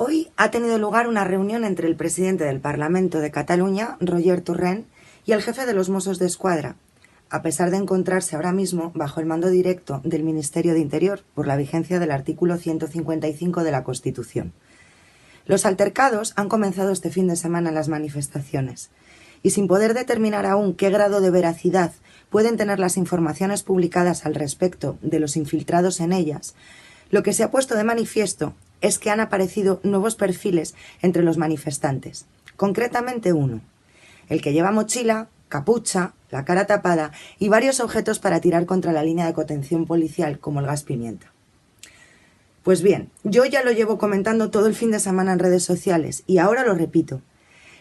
Hoy ha tenido lugar una reunión entre el presidente del Parlamento de Cataluña, Roger Torrent, y el jefe de los Mossos d'Esquadra, a pesar de encontrarse ahora mismo bajo el mando directo del Ministerio de Interior por la vigencia del artículo 155 de la Constitución. Los altercados han comenzado este fin de semana en las manifestaciones, y sin poder determinar aún qué grado de veracidad pueden tener las informaciones publicadas al respecto de los infiltrados en ellas, lo que se ha puesto de manifiesto es que han aparecido nuevos perfiles entre los manifestantes, concretamente uno, el que lleva mochila, capucha, la cara tapada y varios objetos para tirar contra la línea de contención policial, como el gas pimienta. Pues bien, yo ya lo llevo comentando todo el fin de semana en redes sociales y ahora lo repito.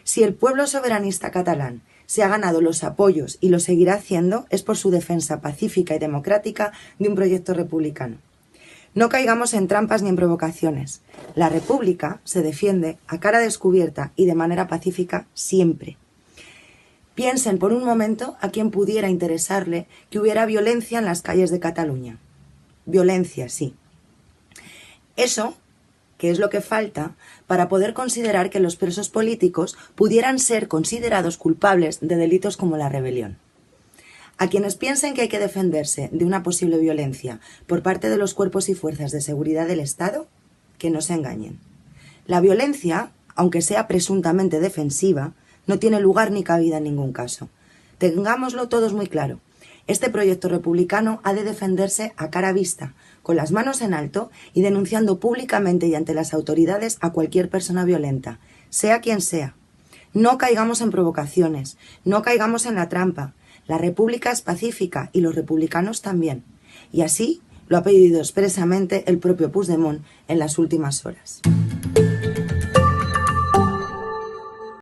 Si el pueblo soberanista catalán se ha ganado los apoyos y lo seguirá haciendo es por su defensa pacífica y democrática de un proyecto republicano. No caigamos en trampas ni en provocaciones. La República se defiende a cara descubierta y de manera pacífica siempre. Piensen por un momento a quien pudiera interesarle que hubiera violencia en las calles de Cataluña. Violencia, sí. Eso, que es lo que falta para poder considerar que los presos políticos pudieran ser considerados culpables de delitos como la rebelión. A quienes piensen que hay que defenderse de una posible violencia por parte de los cuerpos y fuerzas de seguridad del Estado, que no se engañen. La violencia, aunque sea presuntamente defensiva, no tiene lugar ni cabida en ningún caso. Tengámoslo todos muy claro. Este proyecto republicano ha de defenderse a cara vista, con las manos en alto y denunciando públicamente y ante las autoridades a cualquier persona violenta, sea quien sea. No caigamos en provocaciones, no caigamos en la trampa. La República es pacífica y los republicanos también. Y así lo ha pedido expresamente el propio Puigdemont en las últimas horas.